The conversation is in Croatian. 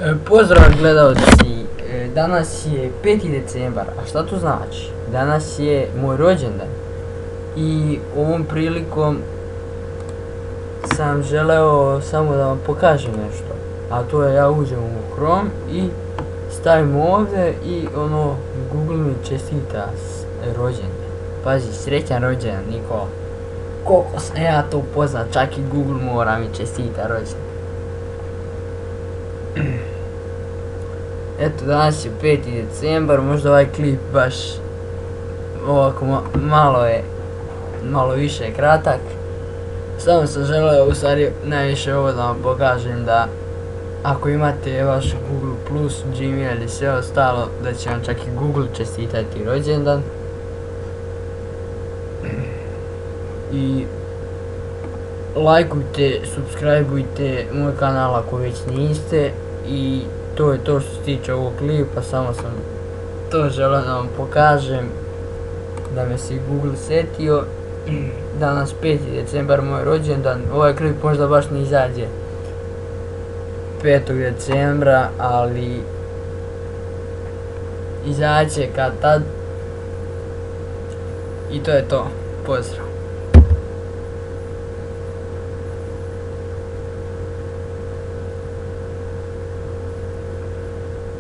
Pozdrav gledalci, danas je 5. decembar, a šta to znači? Danas je moj rođendan i ovom prilikom sam želeo samo da vam pokažem nešto, a to je ja uđem u Chrome i stavim ovdje i Google mi čestita rođendan. Pazi, srećan rođendan Nikola. Koliko sam ja to upoznat, čak i Google mora mi čestita rođendan. Eto, danas je 5. decembar, možda ovaj klip baš ovako malo više kratak. Samo sam želeo u stvari najviše ovo da vam pokažem da ako imate vaš Google+, Gmail i sve ostalo, da će vam čak i Google čestitati rođendan. I lajkujte, subscribeujte moj kanal ako već niste i to je to što se tiče ovog klipa, samo sam to želeo da vam pokažem, da me se Google setio. Danas 5. decembar, moj rođendan, ovaj klip možda baš ne izađe 5. decembra, ali izaće kad tad i to je to, pozdrav.